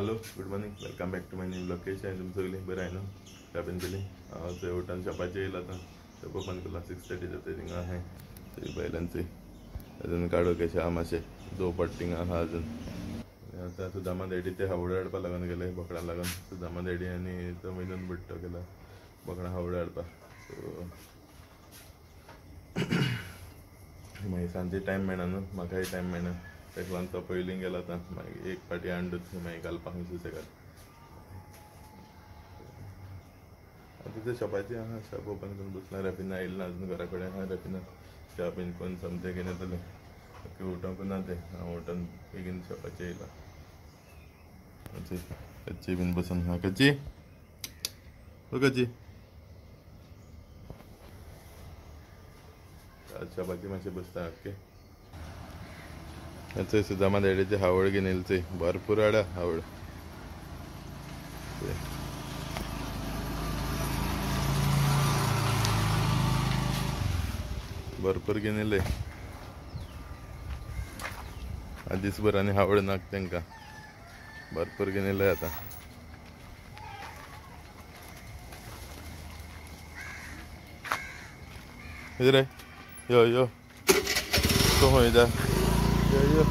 Hello good morning welcome back to my new location. तुमचं सगळी बरं आहे ना? कॅबिन केली ते उठान शपाचे येईल आता शप ओपन केला 6:30 ते थिंगा आहे ते बैलांचे अजून काढू कशा मासे दो पट्टिंग हा अजून आता सुदामा देडी ते हावडे हाडपा लागून गेले बोकडा लागून सुदामा देडी आणि तो मिळून बुट्टो केला बोकडा हावडे हाडपा सो मागीर सांजे टायम मेळना न्हू म्हाकाय टायम मेळना तेका लागून तो पयलीं गेलो आतां मागीर एक फाटी हाडूच मागीर घालपाक सुसेगाद आतां ते शॉपाची आहा शॉप ओपन करून बसला रॅपिना येयलो ना अजून घरा कडेन आहा रॅपिना च्या बीन कोण समथें घेवन येतले ओके उठोंक ना ते हांव उठोन बेगीन शॉपाचेर येयला कच्ची बीन बसून हा कच्ची कच्ची शॉपाची मातशें बसता ओके थंय सुदामा देडीचे हावळ घेवन येयले थंय भरपूर हाडा हावळ भरपूर घेवन येयले दीसभर आनी हावळ नाक तांकां भरपूर घेवन येयले आतां कितें रे यो यो तो खंय जा यो यो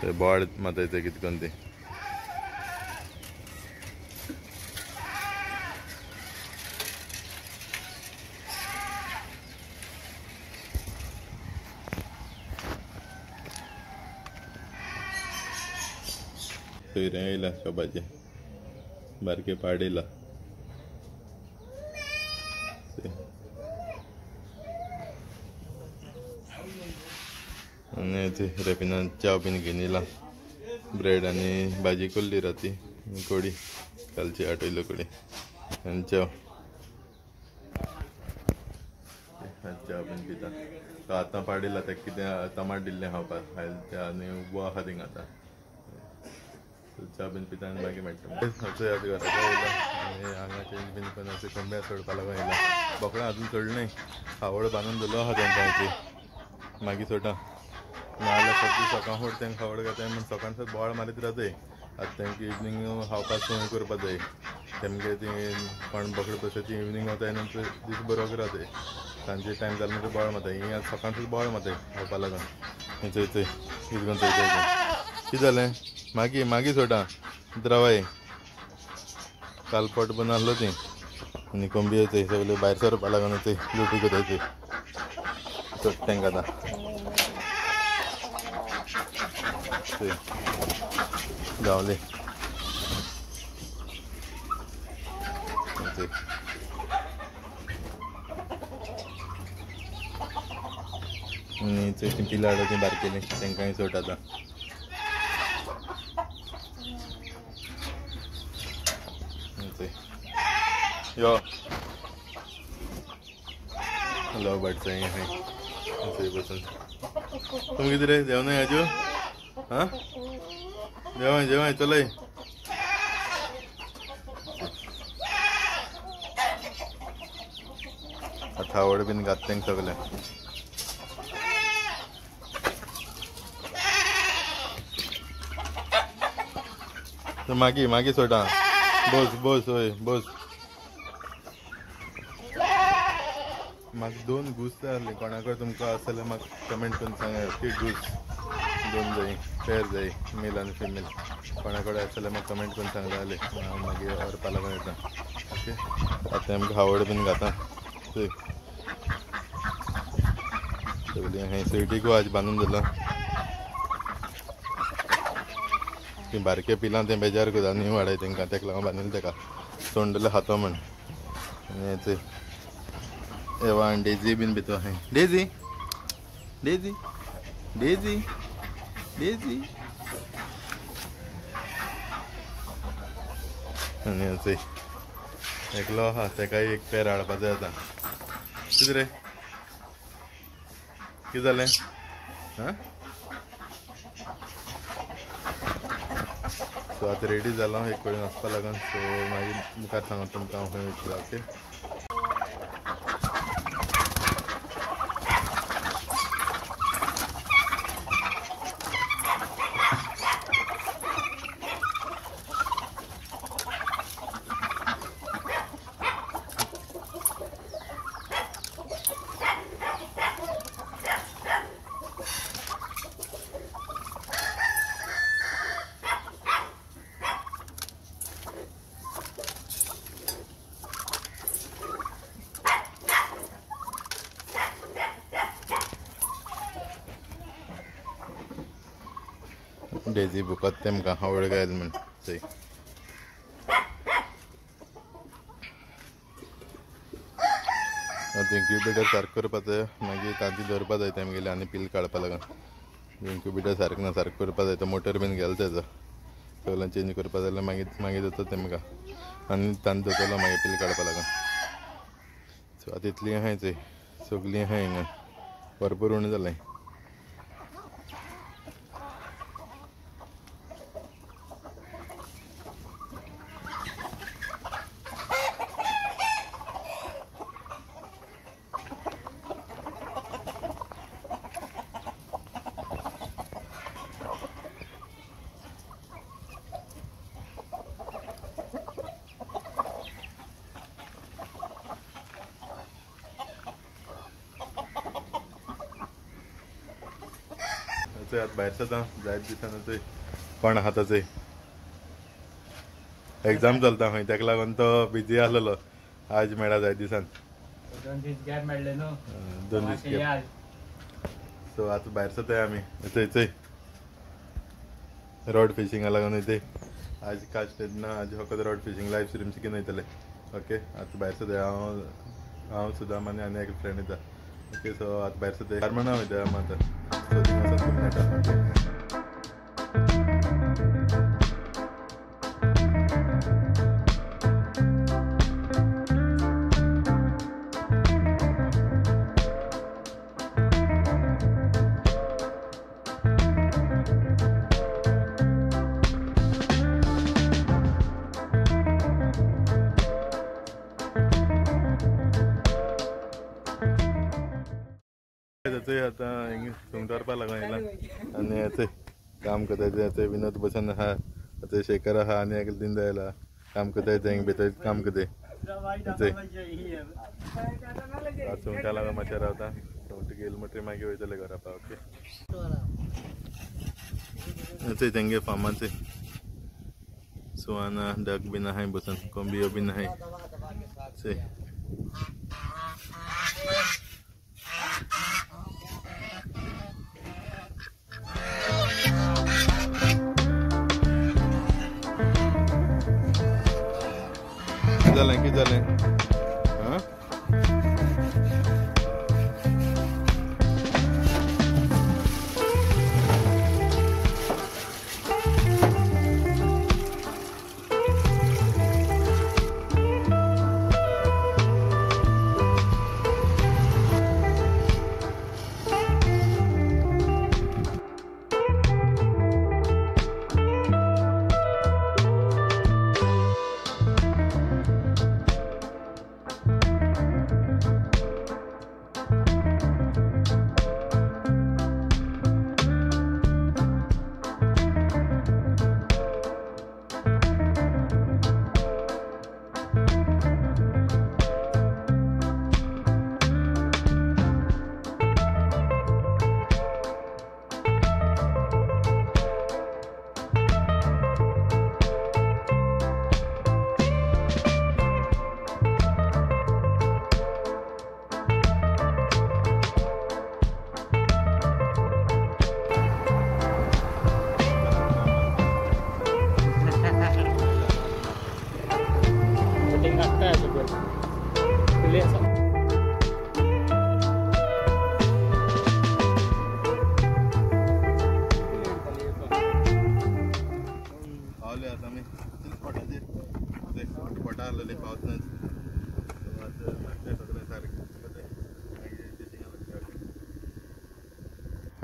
ते बोवाळ मातायचे कितें करून ते सोयऱ्यां येयला शॉपाचे बारके पाड येयला आनी ते रेपिनान च्या बीन घेवन येयला ब्रेड आनी भाजी केल्ली राती कोडी कालची आटयल्यो कोडी आनी च्या च्या बीन पिता तो आतां पाडिला ताका कितें टमाट दिल्लें खावपाक खायला त्या आनी उबो आहा थिंगा आतां च्या बीन पिता आनी मागीर मेळटा अशें आतां घरा येयला आनी हांगा चेंज बीन करून अशें कोंब्या सोडपा लागून येयला बोकडां अजून सोडलीं हावळ बांदून दवरलो आहा तेंकां हाची मागीर सोडटा नाजाल्यार सगळीं सकाळ फूड तेंकां खावड घालताय म्हूण सकाळचो बोवाळ मारीत रावताय आतां तेंकां इवनींग खावपाक सोय करपा जाय तेमगे ती कोण बोकडां तशें इवनींग वताय नंतर दीस बरो रावताय सांजे टायम जालो म्हणटकीर बोवाळ मारताय हिंगा सकाळचो बोवाळ मारताय खावपा लागून थंय थंय कितें चोयताय कितें जालें मागीर मागीर सोडा रावाय कालपट बन आहलो ती आनी कोंबी येताय सगळे भायर सरपा लागून थंय लुटी कोताय सोड तेंकां आतां गावले आनी थंय पिलां हाडो बारकेलीं तेंकांय सोड आतां यो लव बर्ड्स आहे बसून तुम किती रे जेवण आहे आजू हाँ जेवण जेवण चलय आता आवड बीन घातलें सगळें मागी मागी सोडा बस बस होय बस म्हाका 2 घुस जाय आसले कोणाकय तुमकां आसा जाल्यार म्हाका कमेंट करून सांगा की घुस 2 जाय पेर जाय मेल आनी फिमेल कोणाकडेन आसा जाल्यार म्हाका कमेंट करून सांगता जाले हांव मागीर व्हरपा लागून येता ओके आतां आमकां हावड बीन घाता थंय सगळीं हांवें स्विटीक वाज बांदून दवरला ती बारके पिलां तें बेजार करता न्ही वाडाय तेंकां तेका लागून बांदिल्लें तेका तोंडले खातो म्हण आनी थंय एवा आनी डेजी बीन भितर आहाय डेजी डेजी डेजी डेजी आनी थंय एकलो आहा तेकाय एक पेर हाडपा जाय आतां कितें रे कितें जालें हां सो आतां रेडी जालो एक कडेन वचपा लागून सो मागीर मुखार सांगता तुमकां हांव खंय वयतलो ओके डेझी बुकत तेमकां आवड गायल म्हण थंय इंक्युबेटर सारको करपाक जाय मागीर तांती धरपा जाय तेमगेले आनी पिल्ल काडपा लागून इंक्युबेटर सारको ना सारको करपा जाय तो मोटर बीन गेलो तेजो सगळें चेंज करपा जाय जाल्यार मागीर जाता तेमकां आनी तांती दवरतलो मागीर पिल्ल काडपा लागून सो आतां इतलीं आहाय थंय सगळीं आहाय हिंगा भरपूर उणें जालें आतां भायर सरता जायत दिसान थंय कोण आहा थंय एग्जाम चलता खंय तेका लागून तो बिजी आसलेलो आज मेळ्ळा जायत दिसान 2 दीस गॅप मेळ्ळे न्हू 2 दीस गॅप सो आतां भायर सरताय आमी थंय रॉड फिशिंगा लागून थंय आज कास्ट ना आज फकत रॉड फिशींग लायव्ह स्ट्रीम शिकून वयतले ओके आतां भायर सरताय हांव सुदाम आनी एक फ्रेंड येता ओके सो आतां भायर सरताय गारमणा वयता आतां सो थिंगा वचून मेळटा आता सुंगटा व्हरपा लागून येयला आनी थंय काम करता थंय विनोद बसून आहा थंय शेखर आहा आनी एक दीनदयाल आहा काम करताय थंय भितर काम करताय थंय सुंगटा लागून मातशें रावता सुंगटां गेली म्हणटकीर मागीर वयतले घरा ओके थंय तेंगे फार्मान थंय सुवाना डक बीन आहाय बसून कोंबियो बीन आहाय थंय किती जालें हां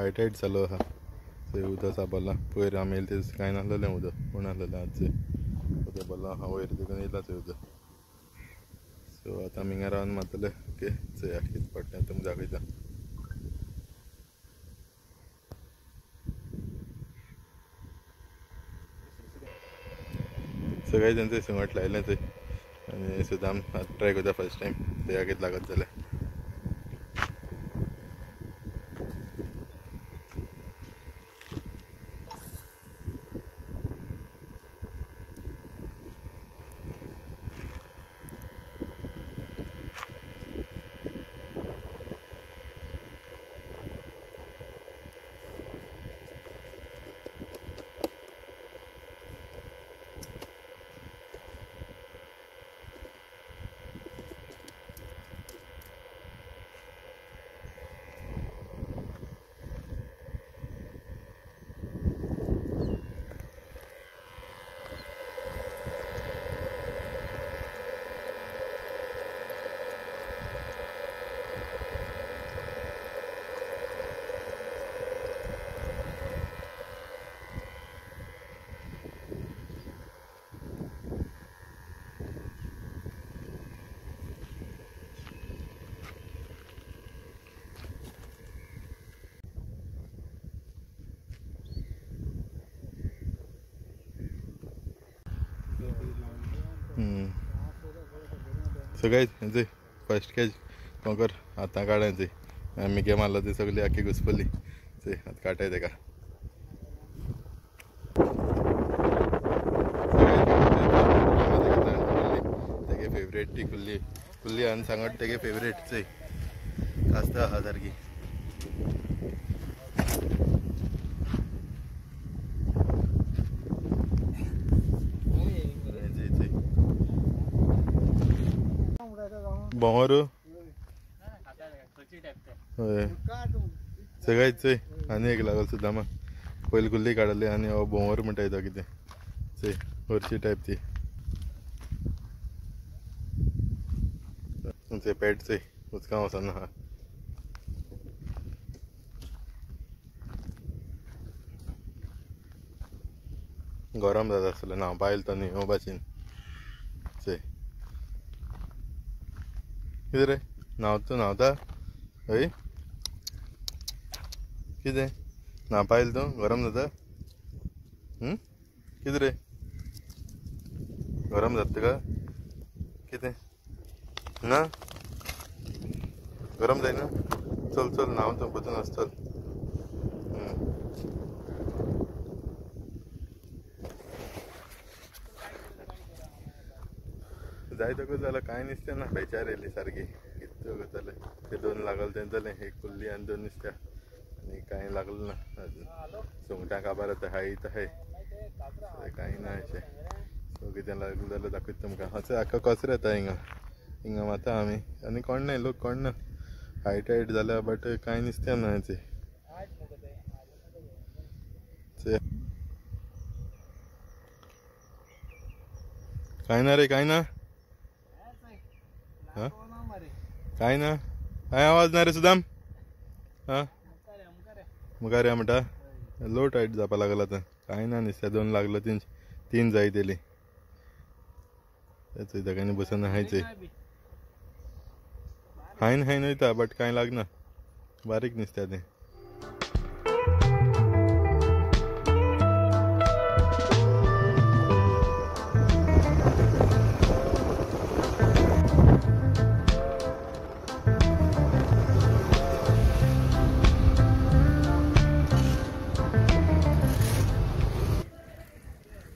हाय टायड चालू आहा थंय उदक साबरलां पयर आमी येयले तें कांय नासलेलें उदक पूण आसलेलें आजचें उदक भरलां हांव वयर देखून येयलां थंय उदक सो आतां आमी हिंगा रावन मारतले ओके चोया कितें पडटा तुमकां दाखयता सगळे जाण थंय सुंगट लायलें थंय आनी सुदाम आतां ट्राय करता फर्स्ट टायम चोया कितें लागत जाल्यार सगळे हेंचे फर्स्ट कॅच कोकर आतां काडायचे आमी गेम मारलो ती सगळी आखी घुसपल्ली चोय आतां काटाय तेका तेगे फेवरेट ती कुल्ली कुल्ली आनी सांगट तेगे फेवरेट चोय कास्ता आहा सारकी बोंवर हय सगळेच चोय आनी एक लागल सुद्दां मा पयली कुल्ली काडली आनी हो बोंवर म्हणटा तो कितें चोय हरशी टायप ती तुमचे पेट चोय उदकां वचना आहा गरम जाता आसतलें न्हावपा येयलो तो न्ही हो भाशेन चोय कितें रे न्हावता हय कितें न्हावपा येयलो तूं गरम जाता कितें रे गरम जाता तुका कितें ना गरम जायना चल चल न्हांव तूं बसून आस चल जाय तकच जाल्यार कांय नुस्तें ना बेचार येयली सारकी कितें जालें ते 2 लागल तें जालें एक कुल्ली आनी 2 नुस्त्या आनी कांय लागलें ना अजून सुंगटां काबार आतां हाय तहाय कांय ना अशें सो कितें लागलें जाल्यार दाखयता तुमकां असो आख्खो कचरो येता हिंगा वता आमी आनी कोण ना लोक कोण ना हायट जाल्यार बट कांय नुस्तें ना हेचें कांय ना रे कांय ना हाँ काय ना काय आवाज ना रे सुदाम हाँ मुखार या म्हणटा लो टायट जावपा लागला आतां कांय ना नुस्त्या 2 लागलो 3 जाय तेली जगांनी बसून हायचे हायन हायन वयता बट कांय लागना बारीक नुस्त्या तें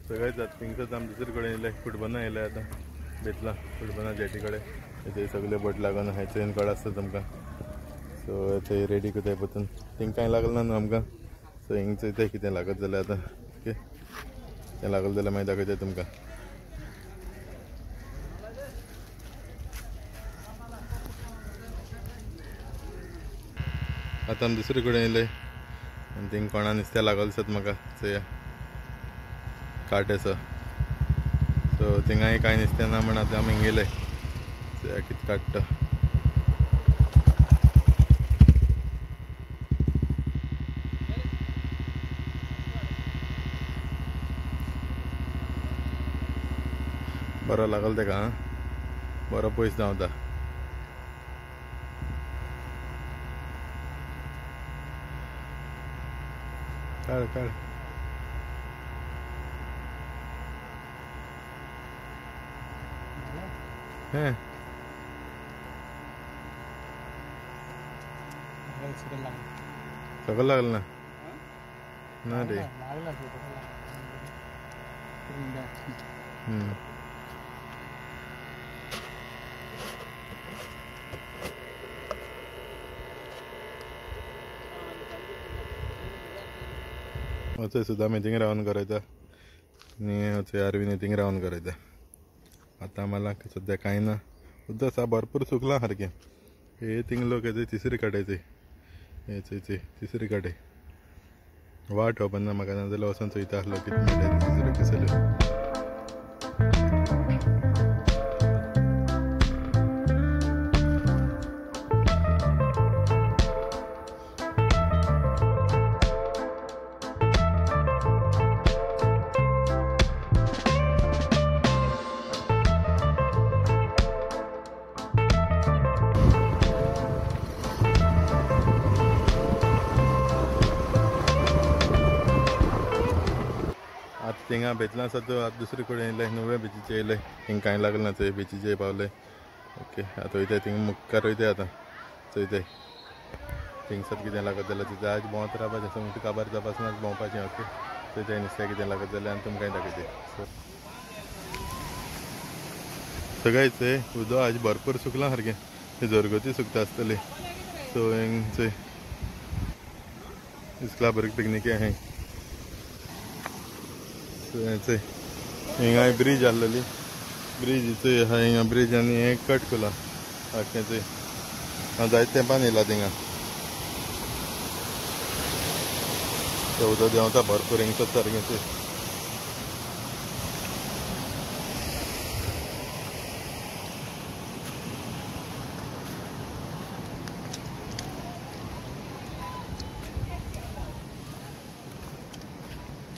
सगळेच जात थिंगसर आमी दुसरे कडेन येयले फुटबॉलां येयले आतां बेतला फुटबॉला जेटी कडेन थंय सगळे बोट लागून हायचेन कळ आसता तुमकां सो थंय रेडी कोताय पतून थिंग कांय लागलें ना न्हू आमकां सो हिंग चोयताय कितें लागत जाल्यार आतां ओके तें लागलें जाल्यार मागीर दाखयताय तुमकां आतां आमी दुसरे कडेन येयले आनी थिंग कोणा नुस्तें लागल आसत म्हाका चोया काटेसो सो थिंगाय कांय नुस्तें ना म्हण आतां आमी हिंग येयले चोया कितें काडटा बरो लागल तेका आं बरो पयस धांवता काड काड हें सकल लागल ना ना रे वचय सुद्दां आमी थिंग रावन गरयता आनी वचय आरवीन थिंग रावन गरयता आतां मला सद्या कांय ना उदक आसा भरपूर सुकलां सारकें हे थिंग लोक येते तिसरी काटायचे हे चोयचे तिसरी काटे वाट खबर ना म्हाका नाजाल्यार वचोन चोयता आसलो कितें मेळटा तिसरी कसले थिंगा बेतला आसा तो आतां दुसरे कडेन येयले नुवें बिचीचे येयले हिंग कांय लागलें ना थंय बिचीचे पावले ओके आतां वयताय थिंग मुखार वयताय आतां चोयताय थिंगसर कितें लागत जाल्यार तिथं आज भोंवत रावपाचें तुमकां काबार जावपासनाच भोंवपाचें ओके चोयताय नुस्तें कितें लागत जाल्यार आनी तुमकांय दाखयताय सो गायज उदक आज भरपूर सुकलां सारकें ती झरगोती सुकता आसतली सो चोय इस्कोला बरी पिकनिकी आहाय सो चोय हिंगा ब्रिज आहलोली ब्रिज चोय आहा हिंगा ब्रिज आनी हें कट केला आख्खें चोय हांव जायते तेंपान येयला थिंगा तें उदक देंवता भरपूर हिंगसर सारकें चोय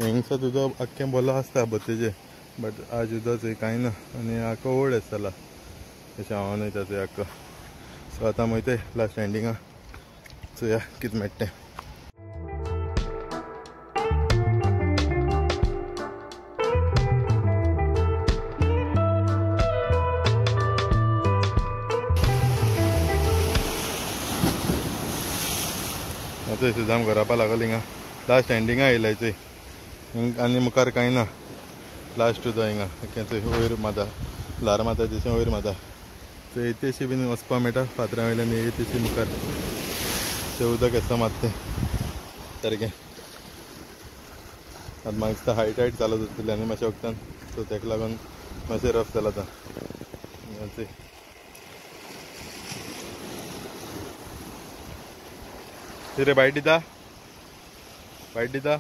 हिंगसर उदक आख्खें बोला आसता बोतेचें बट आज उदक चोय कांय ना आनी आख्खो ओल्ड आसतला तशें हांव वयता चोय आख्खो सो आतां वयताय लास्ट एंडिंगा चोया कितें मेळटा तें आतां सुद्दां आमी घरा लागल हिंगा लास्ट एंडिंगा येयलाय चोय आनी मुखार कांय ना लास्ट उदक हिंगा चोय वयर माता ल्हार माता तशें वयर माता सो येतेशी बीन वचपा मेळटा फातरा वयल्यान येतेशी मुखार तें उदक येता मात तें सारकें आतां म्हाका दिसता हायट चालत जातली आनी मातशें वखदान सो तेका लागून मातशें रफ जाला आतां चोय रे बायट दिता बायट दिता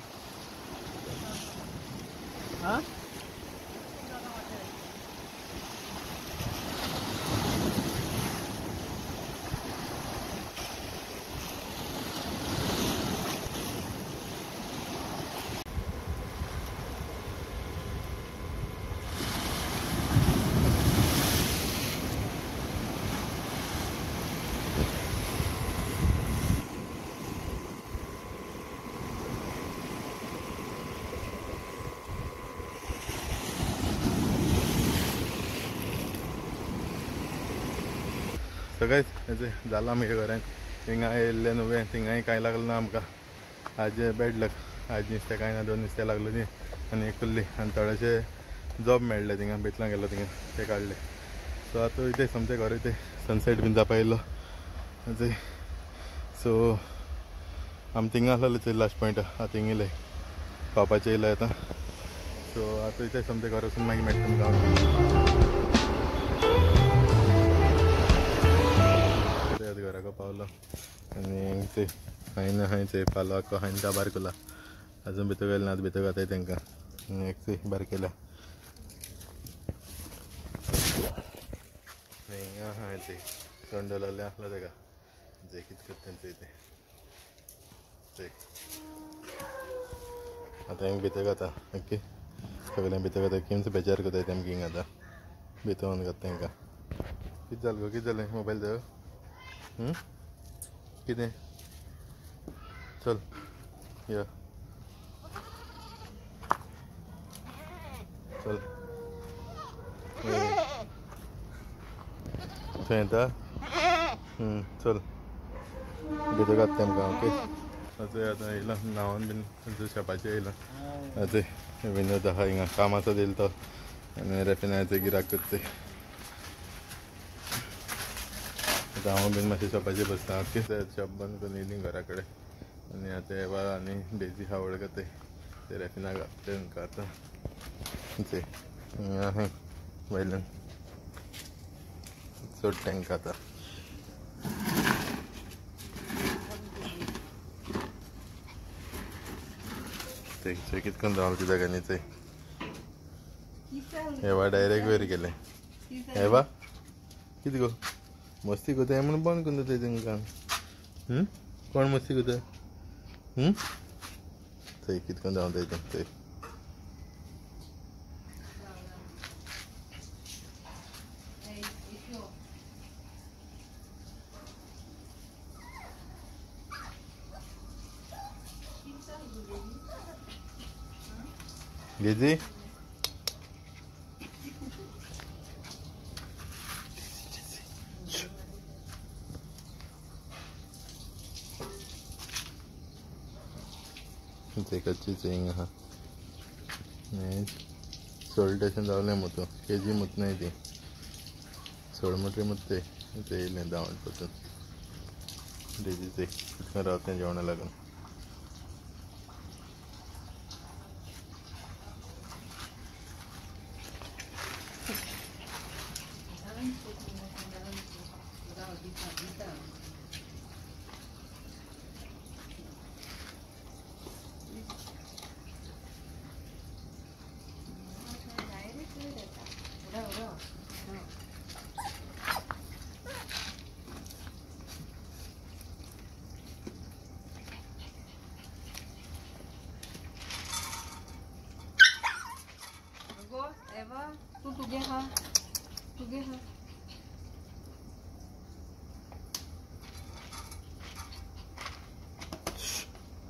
सगळेच हेजे जाला आमगे घरान हिंगा येयल्ले नुवें थिंगाय कांय लागलें ना आमकां आज बॅड लक आज नुस्तें कांय ना 2 नुस्तें लागलें न्ही आनी एक कुल्ली आनी थोडेशे जॉब मेळ्ळे थिंगा बेतलां गेलो थिंगा ते काडले सो आतां वयताय सोमतें घर वयताय सनसेट बीन जावपा येयलो सो आमी थिंगा आहलोले चोय लास्ट पॉयंट आतां थिंग येयले पावपाचें येयलें आतां सो आतां वयताय सोमतें घर वचून मागीर मेळटा तुमकां घराको पावलो आनी चोय हांवें चोय पालो आख्खो हांवें काबार केला आजून भितर गेले ना भितर घाताय तांकां एक चोय बार केल्या हिंगा हांवें चोय चोंडोलोलें आहलो तेका चोय कितें करता चोय तें चोय आतां हांवें भितर घाता ओके सगळ्यांक भितर घाता केमच बेजार कोताय तेमकां हिंगा आतां भितर व्हरून घात तांकां कितें जालें गो कितें जालें मोबायल देव कितें चल या चल थंय येता चल भितर घात तेमकां ओके आतां येयला न्हांवून बीन शॉपाचेर येयला आतां विनोद आहा हिंगा कामाचो दिलो तो आनी रेफिनाचो गिराक करता हांव बीन मातशें शॉपाचेर बसता ओके शॉप बंद करून येयलीं घरा कडेन आनी आतां एवा आनी बेजी हावळ करताय ते रेफिना घालता तांकां आतां चोय हिंगा आहाय वयल्यान सोड तांकां आतां चोय कितें करून रावलें त्या जाग्यांनी चोय एवा डायरेक्ट वयर गेले एवा कितें गो मस्ती करता म्हणून बंद करून दिताय तांकां कोण मस्ती करता थंय कितें करून धांवताय तें थंय गेजी ते कच्चीच हिंग आहा सोल्टेशन जावलें मुतो केजी मुत नाही ती सोळमोटरी मुत्ते ते येयलें दावण पसून तेजी ते कितको रावतें जेवणा लागून Eva, tu together. Together.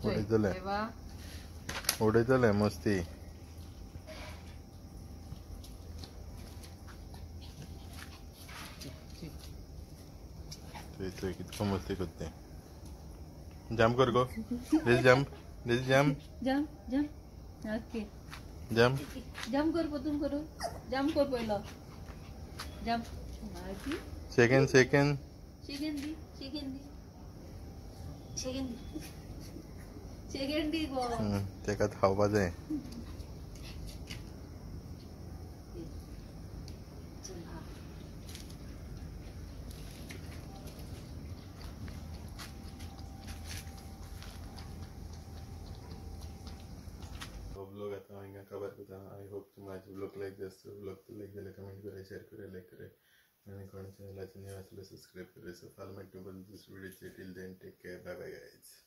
उडयतले Eva. उडयतले मस्ती ते कितको मस्ती करते जंप कर go this jump Jump, jump. Okay. Jump Jump कर पतून करू. Jump कर पहिलं. Jump. Okay. Second Chicken di. Chicken di go. तेका खावपा जाय ब्लॉग आता हांगा कवर करता आई होप तुम्हाला ब्लॉग लाईक जास्त ब्लॉग लाईक जाल्यार कमेंट करा शेअर करा लाईक करा आणि कोण चॅनलाचेर न्यू आसल्यार सबस्क्राईब करा सो फाल्यां मेळटा दुसऱ्या व्हिडिओचेर till then take care bye bye guys